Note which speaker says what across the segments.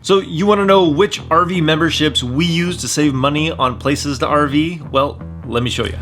Speaker 1: So you want to know which RV memberships we use to save money on places to RV? Well, let me show you.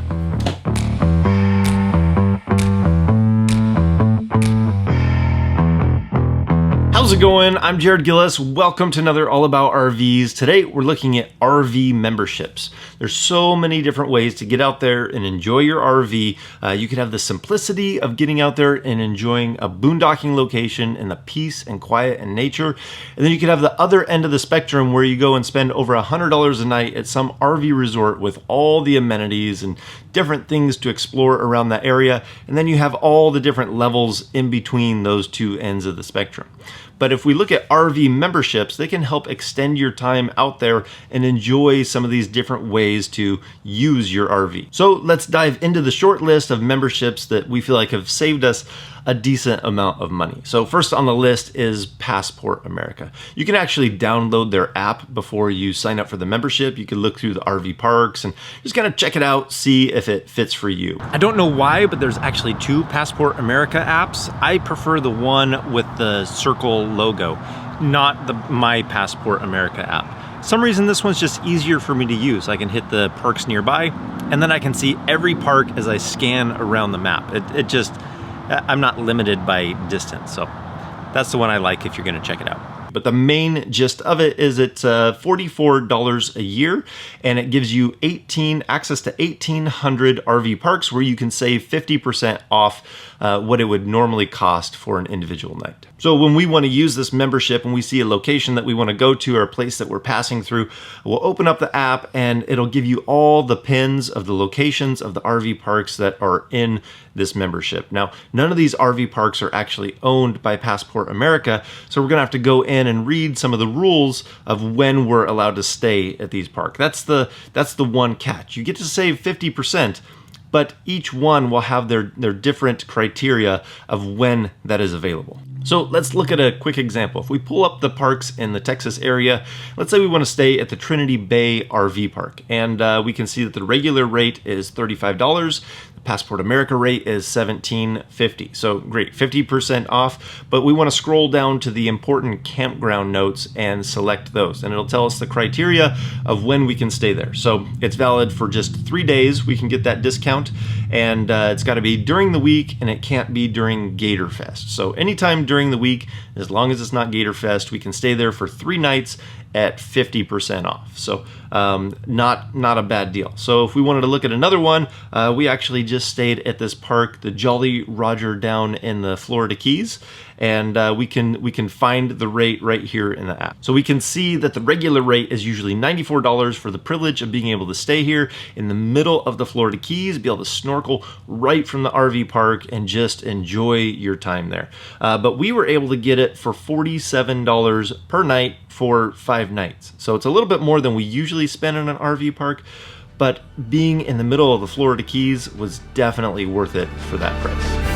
Speaker 1: How's it going? I'm Jared Gillis. Welcome to another All About RVs. Today we're looking at RV memberships. There's so many different ways to get out there and enjoy your RV. You can have the simplicity of getting out there and enjoying a boondocking location in the peace and quiet and nature. And then you can have the other end of the spectrum where you go and spend over $100 a night at some RV resort with all the amenities and different things to explore around that area. And then you have all the different levels in between those two ends of the spectrum. But if we look at RV memberships, they can help extend your time out there and enjoy some of these different ways to use your RV. So let's dive into the short list of memberships that we feel like have saved us a decent amount of money. So first on the list is Passport America. You can actually download their app before you sign up for the membership. You can look through the RV parks and just kind of check it out, see if it fits for you. I don't know why, but there's actually two Passport America apps. I prefer the one with the circle logo, not the My Passport America app. Some reason this one's just easier for me to use. I can hit the parks nearby and then I can see every park as I scan around the map. I'm not limited by distance, so that's the one I like if you're gonna check it out. But the main gist of it is it's $44 a year, and it gives you access to 1,800 RV parks where you can save 50% off what it would normally cost for an individual night. So when we want to use this membership and we see a location that we want to go to or a place that we're passing through, we'll open up the app and it'll give you all the pins of the locations of the RV parks that are in this membership. Now, none of these RV parks are actually owned by Passport America, so we're gonna have to go in and read some of the rules of when we're allowed to stay at these parks. That's the one catch. You get to save 50%, but each one will have their different criteria of when that is available. So let's look at a quick example. If we pull up the parks in the Texas area, let's say we want to stay at the Trinity Bay RV Park, and we can see that the regular rate is $35. The Passport America rate is $17.50. So great, 50% off, but we want to scroll down to the important campground notes and select those, and it'll tell us the criteria of when we can stay there. So it's valid for just 3 days. We can get that discount, and it's got to be during the week, and it can't be during Gator Fest. So anytime during the week, as long as it's not Gator Fest, we can stay there for 3 nights at 50% off. So not a bad deal. So if we wanted to look at another one, we actually just stayed at this park, the Jolly Roger, down in the Florida Keys, and we can find the rate right here in the app. So we can see that the regular rate is usually $94 for the privilege of being able to stay here in the middle of the Florida Keys, be able to snorkel right from the RV park and just enjoy your time there. But we were able to get it for $47 per night for 5 nights. So it's a little bit more than we usually spend in an RV park, but being in the middle of the Florida Keys was definitely worth it for that price.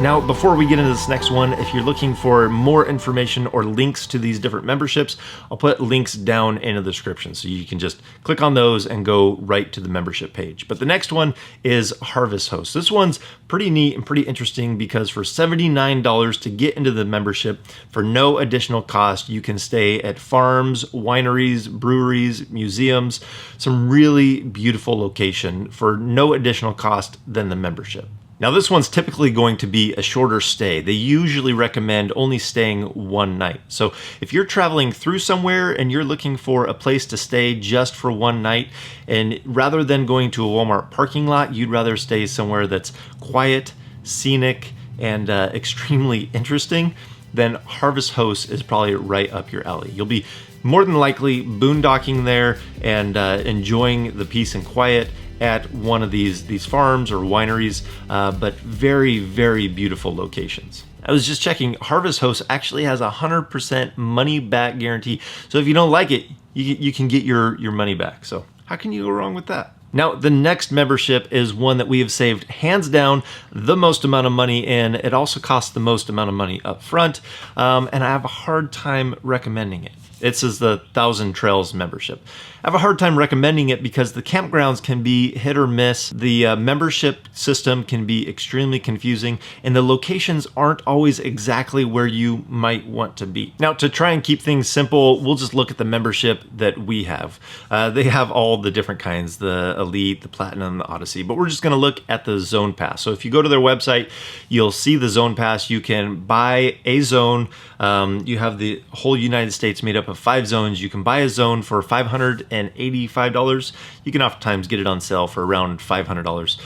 Speaker 1: Now, before we get into this next one, if you're looking for more information or links to these different memberships, I'll put links down in the description so you can just click on those and go right to the membership page. But the next one is Harvest Host. This one's pretty neat and pretty interesting because for $79 to get into the membership for no additional cost, you can stay at farms, wineries, breweries, museums, some really beautiful location for no additional cost than the membership. Now this one's typically going to be a shorter stay. They usually recommend only staying 1 night. So if you're traveling through somewhere and you're looking for a place to stay just for 1 night, and rather than going to a Walmart parking lot, you'd rather stay somewhere that's quiet, scenic, and extremely interesting, then Harvest Host is probably right up your alley. You'll be more than likely boondocking there and enjoying the peace and quiet at one of these farms or wineries, but very, very beautiful locations. I was just checking, Harvest Host actually has a 100% money back guarantee. So if you don't like it, you can get your money back. So how can you go wrong with that? Now, the next membership is one that we have saved hands down the most amount of money in. It also costs the most amount of money up front, and I have a hard time recommending it. This is the 1,000 Trails membership. I have a hard time recommending it because the campgrounds can be hit or miss. The membership system can be extremely confusing, and the locations aren't always exactly where you might want to be. Now, to try and keep things simple, we'll just look at the membership that we have. They have all the different kinds, the Elite, the Platinum, the Odyssey, but we're just gonna look at the Zone Pass. So if you go to their website, you'll see the Zone Pass. You can buy a zone. You have the whole United States made up of 5 zones. You can buy a zone for $585. You can oftentimes get it on sale for around $500.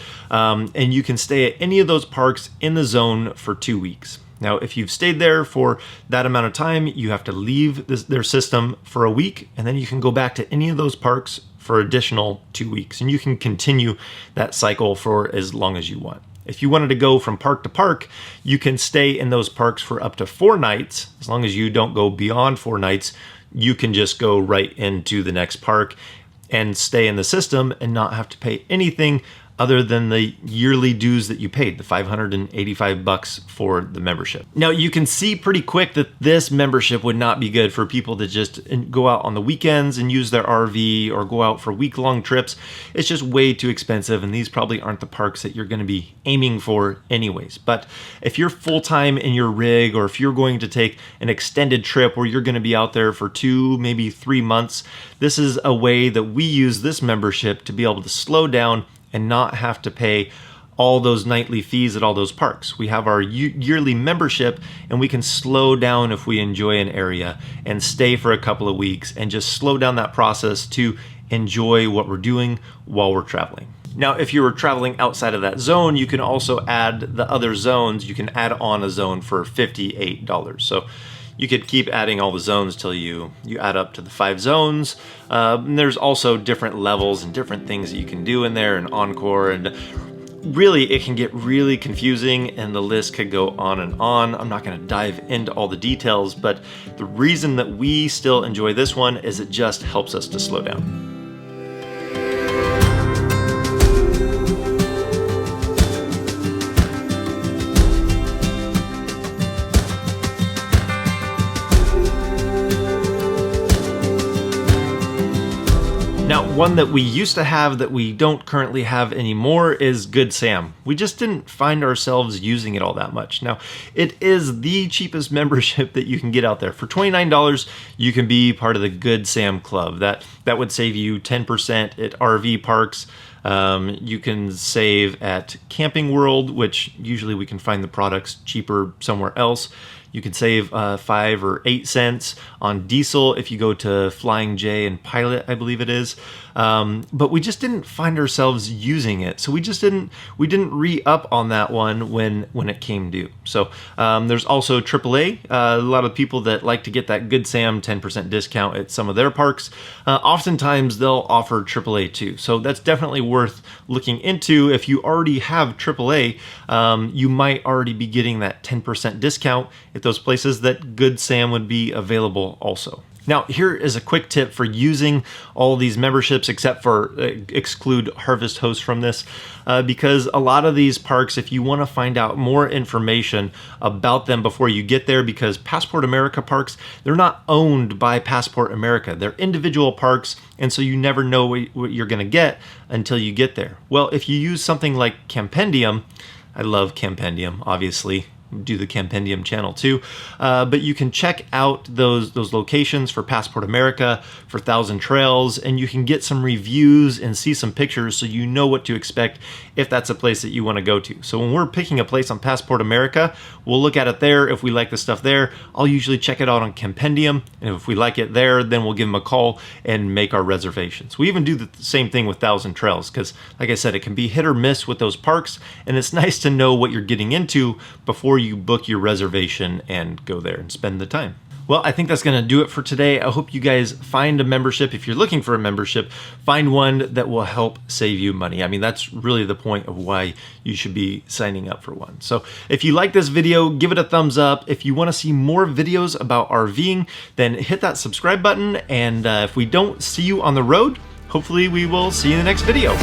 Speaker 1: And you can stay at any of those parks in the zone for 2 weeks. Now, if you've stayed there for that amount of time, you have to leave their system for a week, and then you can go back to any of those parks for additional 2 weeks. And you can continue that cycle for as long as you want. If you wanted to go from park to park, you can stay in those parks for up to 4 nights. As long as you don't go beyond 4 nights, you can just go right into the next park and stay in the system and not have to pay anything other than the yearly dues that you paid, the $585 for the membership. Now, you can see pretty quick that this membership would not be good for people that just go out on the weekends and use their RV or go out for week-long trips. It's just way too expensive, and these probably aren't the parks that you're gonna be aiming for anyways. But if you're full-time in your rig, or if you're going to take an extended trip where you're gonna be out there for 2, maybe 3 months, this is a way that we use this membership to be able to slow down and not have to pay all those nightly fees at all those parks. We have our yearly membership, and we can slow down if we enjoy an area and stay for a couple of weeks and just slow down that process to enjoy what we're doing while we're traveling. Now, if you were traveling outside of that zone, you can also add the other zones. You can add on a zone for $58. So you could keep adding all the zones till you add up to the 5 zones. And there's also different levels and different things that you can do in there, and encore, and really it can get really confusing, and the list could go on and on. I'm not gonna dive into all the details, but the reason that we still enjoy this one is it just helps us to slow down. Now, one that we used to have that we don't currently have anymore is Good Sam. We just didn't find ourselves using it all that much. Now, it is the cheapest membership that you can get out there. For $29, you can be part of the Good Sam Club. That would save you 10% at RV parks. You can save at Camping World, which usually we can find the products cheaper somewhere else. You can save 5 or 8 cents on diesel if you go to Flying J and Pilot, I believe it is. But we just didn't find ourselves using it, so we didn't re-up on that one when it came due. So there's also AAA. A lot of people that like to get that Good Sam 10% discount at some of their parks, oftentimes they'll offer AAA too. So that's definitely worth looking into. If you already have AAA, you might already be getting that 10% discount at those places that Good Sam would be available also. Now, here is a quick tip for using all these memberships, except for exclude Harvest Host from this, because a lot of these parks, if you want to find out more information about them before you get there, because Passport America parks, they're not owned by Passport America. They're individual parks, and so you never know what you're going to get until you get there. Well, if you use something like Campendium, I love Campendium, obviously. Do the Campendium channel too, but you can check out those locations for Passport America, for 1,000 Trails, and you can get some reviews and see some pictures so you know what to expect if that's a place that you want to go to. So when we're picking a place on Passport America, we'll look at it there. If we like the stuff there, I'll usually check it out on Campendium, and if we like it there, then we'll give them a call and make our reservations. We even do the same thing with 1,000 Trails, because like I said, it can be hit or miss with those parks, and it's nice to know what you're getting into before you book your reservation and go there and spend the time. Well, I think that's going to do it for today. I hope you guys find a membership. If you're looking for a membership, find one that will help save you money. I mean, that's really the point of why you should be signing up for one. So if you like this video, give it a thumbs up. If you want to see more videos about RVing, then hit that subscribe button. And if we don't see you on the road, hopefully we will see you in the next video.